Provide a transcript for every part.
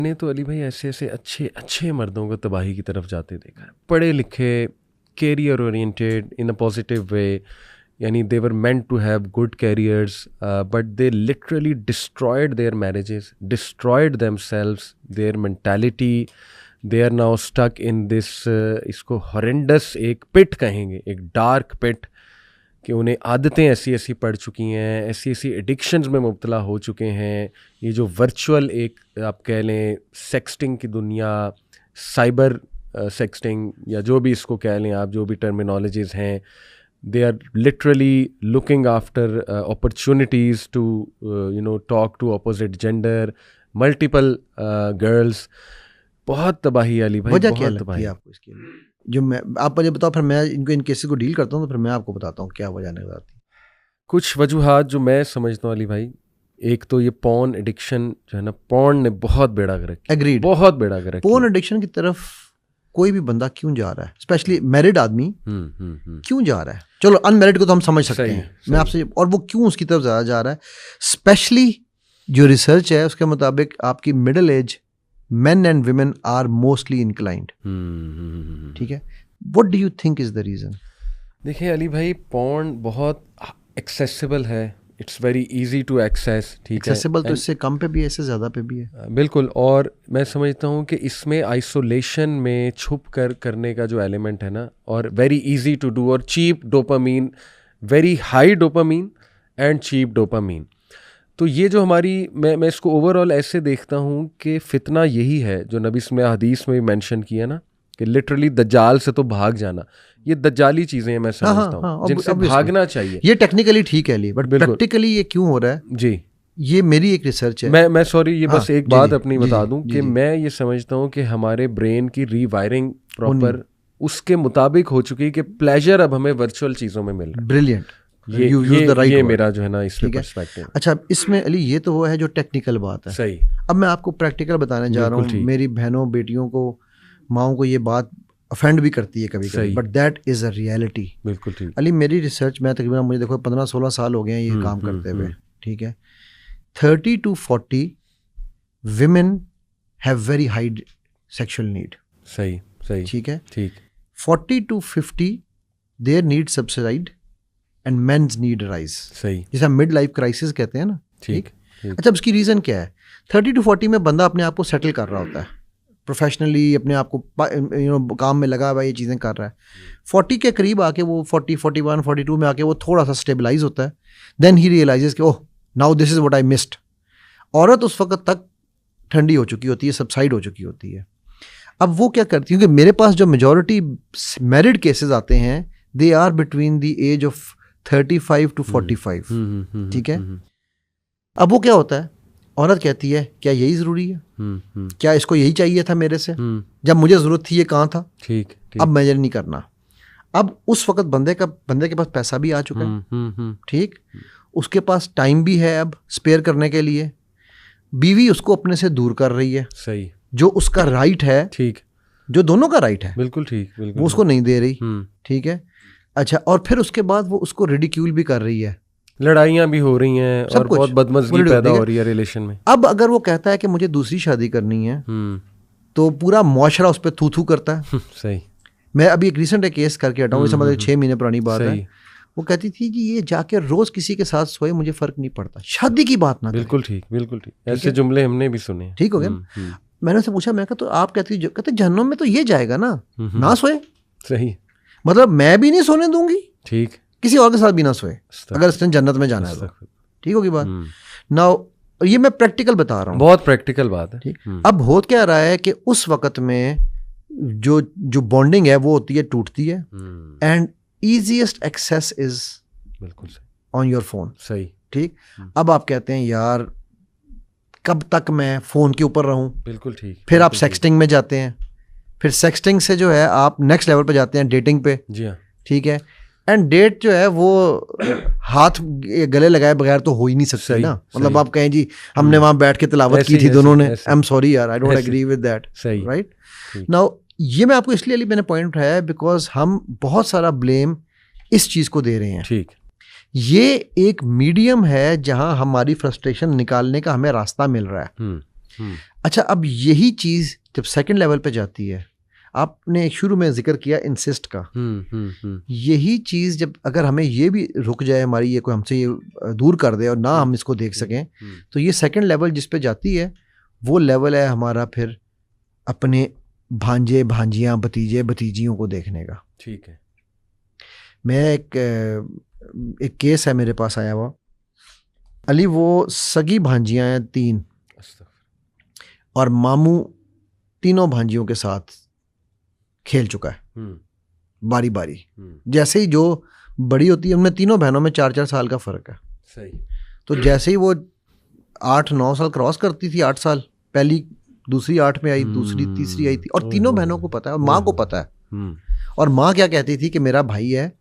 मैंने तो अली भाई ऐसे ऐसे अच्छे अच्छे मर्दों को तबाही की तरफ जाते देखा है, पढ़े लिखे, career oriented in a positive way, यानी they were meant to have good careers, but they literally destroyed their marriages, destroyed themselves, their mentality, they are now stuck in this, इसको हॉरेंडस एक पिट कहेंगे, एक dark पिट, कि उन्हें आदतें ऐसी ऐसी पड़ चुकी हैं, ऐसी ऐसी एडिक्शंस में मुब्तला हो चुके हैं। ये जो वर्चुअल एक आप कह लें सेक्सटिंग की दुनिया, साइबर सेक्सटिंग या जो भी इसको कह लें आप, जो भी टर्मिनोलॉजीज़ हैं, they are literally looking after opportunities to talk to opposite gender, multiple girls. बहुत तबाही अली भाई, वजह क्या बहुत लगती तबाही है आपको इसकी? जो मैं आप मुझे बताओ, फिर मैं इनको इन केसेस को डील करता हूँ, तो फिर मैं आपको बताता हूँ क्या वजह नजर आती है। कुछ वजूहात जो मैं समझता हूँ अली भाई, एक तो ये पॉर्न एडिक्शन जो है ना, पॉर्न ने बहुत बेड़ा गर्क किया, एग्रीड, बहुत बेड़ा गर्क पॉर्न एडिक्शन की तरफ कोई भी बंदा क्यों जा रहा है, स्पेशली मैरिड आदमी क्यों जा रहा है? चलो अनमैरिड को तो हम समझ सकते हैं, मैं आपसे, और वो क्यों उसकी तरफ ज़्यादा जा रहा है? स्पेशली जो रिसर्च है उसके मुताबिक आपकी middle age men and women are mostly inclined. ठीक है, what do you think is the reason? देखिए अली भाई, पॉर्न बहुत एक्सेसिबल है, it's very easy to access, ठीक है, एक्सेसिबल तो इससे कम पे भी है, इससे ज़्यादा पे भी है, बिल्कुल। और मैं समझता हूँ कि इसमें आइसोलेशन में छुप कर करने का जो एलिमेंट है ना, और वेरी इजी टू डू, और cheap dopamine, very high dopamine and cheap dopamine. तो ये जो हमारी, मैं इसको ओवरऑल ऐसे देखता हूँ कि फितना यही है जो नबी में हदीस में मेंशन किया ना, कि लिटरली दज्जाल से तो भाग जाना। ये दज्जाली चीज़ें हैं, मैं समझता हूँ, जिनसे भागना चाहिए। ये टेक्निकली ठीक है ली, बट प्रैक्टिकली ये क्यों हो रहा है? जी, ये मेरी एक रिसर्च है। मैं सॉरी, ये बस एक बात अपनी बता दूं कि मैं ये समझता हूँ कि हमारे ब्रेन की रीवायरिंग प्रॉपर उसके मुताबिक हो चुकी है कि प्लेजर अब हमें वर्चुअल चीज़ों में मिल रहा है। ब्रिलियंट, ये मेरा जो है ना इस पे पर्सपेक्टिव। अच्छा, इसमें अली ये तो वो है जो टेक्निकल बात है, सही। अब मैं आपको प्रैक्टिकल बताने जा रहा हूँ। मेरी बहनों, बेटियों को, माओं को ये बात अफेंड भी करती है कभी कभी, but that is a reality. बिल्कुल ठीक अली, मेरी रिसर्च में तकरीबन, मुझे देखो 15-16 साल हो गए हैं ये काम करते हुए, ठीक है, 30 to 40 women have very high sexual need. सही सही, ठीक है, ठीक। 40 to 50 their need subside and men's need rise. सही, जिसे हम मिड लाइफ क्राइसिस कहते हैं ना, ठीक। अच्छा, उसकी रीज़न क्या है? 30 to 40 में बंदा अपने आप को सेटल कर रहा होता है, प्रोफेशनली अपने आप को काम में लगा हुआ, ये चीज़ें कर रहा है। 40 के करीब आके वो 40, 41, 42 में आके वो थोड़ा सा स्टेबलाइज होता है। देन ही रियलाइजेस कि ओह now this is what I missed. औरत उस वक्त तक ठंडी हो चुकी होती है, सबसाइड हो चुकी होती है। अब वो क्या करती है, क्योंकि मेरे पास जो मेजॉरिटी मैरिड केसेस आते हैं, they are between the age of 35 to 45, ठीक है। अब वो क्या होता है, औरत कहती है क्या यही ज़रूरी है, क्या इसको यही चाहिए था मेरे से, जब मुझे ज़रूरत थी ये कहाँ था, ठीक, अब मेजर नहीं करना। अब उस वक्त बंदे के पास पैसा भी आ चुका है, ठीक, उसके पास टाइम भी है अब स्पेयर करने के लिए। बीवी उसको अपने से दूर कर रही है, सही, जो उसका राइट है, ठीक, जो दोनों का राइट है, बिल्कुल ठीक, वो उसको नहीं दे रही, ठीक है। अच्छा, और फिर उसके बाद वो उसको रिडिक्यूल भी कर रही है, लड़ाइयाँ भी हो रही हैं और बहुत बदमज़गी पैदा हो रही है रिलेशन में। अब अगर वो कहता है कि मुझे दूसरी शादी करनी है, तो पूरा मुआशरा उस पर थू करता है। सही। मैं अभी एक रिसेंट केस करके हटा हूँ, इसे मतलब 6 महीने पुरानी बात है। वो कहती थी कि ये जाके रोज किसी के साथ सोए, मुझे फर्क नहीं पड़ता, शादी की बात ना। बिल्कुल ठीक, बिल्कुल ठीक, ऐसे जुमले हमने भी सुने। ठीक हो गया। मैंने उससे पूछा, मैं कहा तो आप कहते जहन्नुम में तो ये जाएगा ना सोए। सही, मतलब मैं भी नहीं सोने दूंगी, ठीक, किसी और के साथ भी ना सोए, अगर इसने जन्नत में जाना है तो। ठीक होगी बात। नाउ ये मैं प्रैक्टिकल बता रहा हूँ, बहुत प्रैक्टिकल बात है, ठीक। अब हो क्या रहा है कि उस वक्त में जो बॉन्डिंग है वो होती है, टूटती है, एंड ईजीएस्ट एक्सेस इज बिल्कुल ऑन योर फोन। सही, ठीक। अब आप कहते हैं यार कब तक मैं फोन के ऊपर रहूं, बिल्कुल ठीक। फिर आप सेक्सटिंग में जाते हैं, फिर सेक्सटिंग से जो है आप नेक्स्ट लेवल पे जाते हैं, डेटिंग पे। जी हाँ, ठीक है। एंड डेट जो है वो हाथ गले लगाए बगैर तो हो ही नहीं सकती ना, मतलब आप कहें जी हमने वहां बैठ के तिलावत की थी दोनों ने, आई एम सॉरी यार, I don't agree with that, right. Now ये मैं आपको इसलिए मैंने पॉइंट उठाया है बिकॉज हम बहुत सारा ब्लेम इस चीज को दे रहे हैं, ठीक। ये एक मीडियम है जहां हमारी फ्रस्ट्रेशन निकालने का हमें रास्ता मिल रहा है, अच्छा, अब यही चीज़ जब सेकंड लेवल पे जाती है, आपने शुरू में जिक्र किया इंसिस्ट का, यही चीज़ जब अगर हमें ये भी रुक जाए हमारी, ये कोई हमसे ये दूर कर दे और ना हम इसको देख सकें, तो ये सेकंड लेवल जिस पे जाती है वो लेवल है हमारा फिर अपने भांजे भांजियाँ भतीजे भतीजियों को देखने का। ठीक है। मैं एक केस है मेरे पास आया हुआ, अली वो सगी भांजियाँ हैं 3 और मामू तीनों भांजियों के साथ खेल चुका है बारी बारी। जैसे ही जो बड़ी होती है, उनमें तीनों बहनों में 4-4 साल का फ़र्क है। सही। तो जैसे ही वो 8-9 साल क्रॉस करती थी, 8 साल, पहली दूसरी 8 में आई, दूसरी तीसरी आई थी, और तीनों बहनों को पता है और माँ को पता है। और माँ क्या कहती थी कि मेरा भाई है,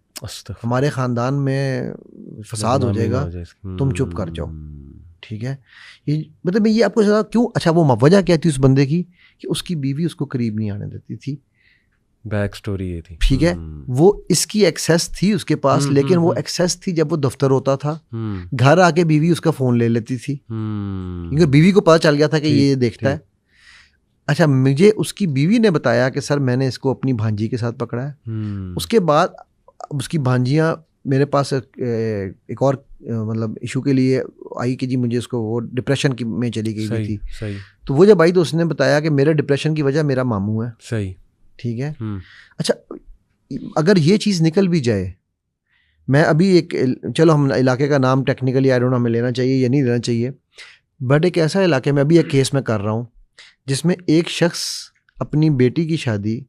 हमारे ख़ानदान में फसाद हो जाएगा, तुम चुप कर जाओ। ठीक है, ये मतलब ये आपको समझा क्यों? अच्छा, वो वजह क्या थी उस बंदे की कि उसकी बीवी उसको करीब नहीं आने देती थी। बैक स्टोरी ये थी। ठीक है, वो इसकी एक्सेस थी उसके पास, लेकिन वो एक्सेस थी जब वो दफ्तर होता था, घर आके बीवी उसका फ़ोन ले लेती थी, क्योंकि बीवी को पता चल गया था कि ये देखता है। अच्छा, मुझे उसकी बीवी ने बताया कि सर मैंने इसको अपनी भांजी के साथ पकड़ा है। उसके बाद उसकी भांजियाँ मेरे पास एक और मतलब इशू के लिए आई कि जी मुझे उसको वो डिप्रेशन की में चली गई थी। सही। तो वो जब आई तो उसने बताया कि मेरे डिप्रेशन की वजह मेरा मामू है। सही। ठीक है। अच्छा, अगर ये चीज़ निकल भी जाए, मैं अभी चलो हम इलाके का नाम टेक्निकली आई डोंट नो हमें लेना चाहिए या नहीं लेना चाहिए, बट एक ऐसा इलाके में अभी एक केस मैं कर रहा हूँ जिसमें एक शख्स अपनी बेटी की शादी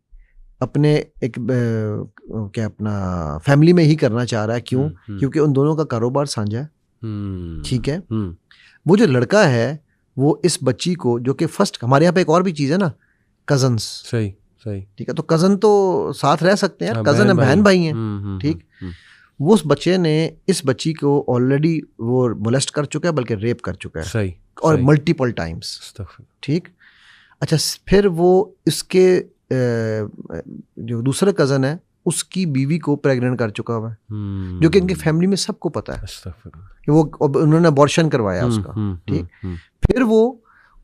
अपने एक क्या अपना फैमिली में ही करना चाह रहा है। क्यों? क्योंकि उन दोनों का कारोबार साझा है। ठीक है। वो जो लड़का है वो इस बच्ची को, जो कि फर्स्ट, हमारे यहाँ पे एक और भी चीज़ है ना, कजन्स। सही। सही। ठीक है, तो कज़न तो साथ रह सकते हैं, कज़न है, बहन भाई हैं। ठीक, वो उस बच्चे ने इस बच्ची को ऑलरेडी वो मोलेस्ट कर चुका है, बल्कि रेप कर चुका है। सही। और मल्टीपल टाइम्स। ठीक। अच्छा, फिर वो इसके जो दूसरा कज़न है उसकी बीवी को प्रेग्नेंट कर चुका हुआ है, जो कि इनकी फैमिली में सबको पता है कि वो उन्होंने अबॉर्शन करवाया उसका। ठीक। फिर वो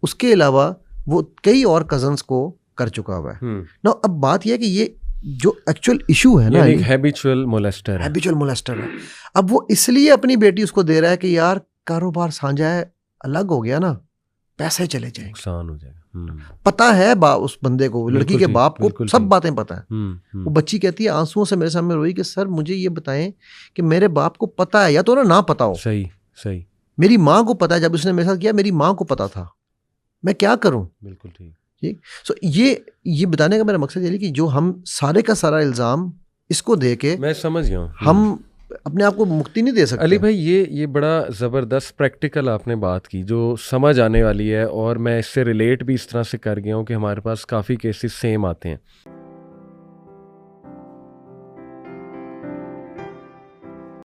उसके अलावा वो कई और कज़न्स को कर चुका हुआ है ना। अब बात यह है कि ये जो एक्चुअल इशू है ना, एक हैबिचुअल मोलेस्टर है। अब वो इसलिए अपनी बेटी उसको दे रहा है कि यार कारोबार साझा है, अलग हो गया ना, पैसे चले जाएंगे, नुकसान हो जाएगा। पता है उस बंदे को, लड़की के बाप को सब बातें पता है। वो बच्ची कहती है आंसुओं से मेरे सामने रोई कि सर मुझे ये बताएं कि मेरे बाप को पता है या तो ना पता हो। सही। सही। मेरी माँ को पता है, जब उसने मेरे साथ किया मेरी माँ को पता था, मैं क्या करूं? बिल्कुल ठीक। ठीक। सो ये बताने का मेरा मकसद ये है कि जो हम सारे का सारा इल्ज़ाम इसको दे के, मैं समझ गया, हम अपने आप को मुक्ति नहीं दे सकते। अली भाई, ये बड़ा ज़बरदस्त प्रैक्टिकल आपने बात की जो समझ आने वाली है, और मैं इससे रिलेट भी इस तरह से कर गया हूँ कि हमारे पास काफ़ी केसेस सेम आते हैं।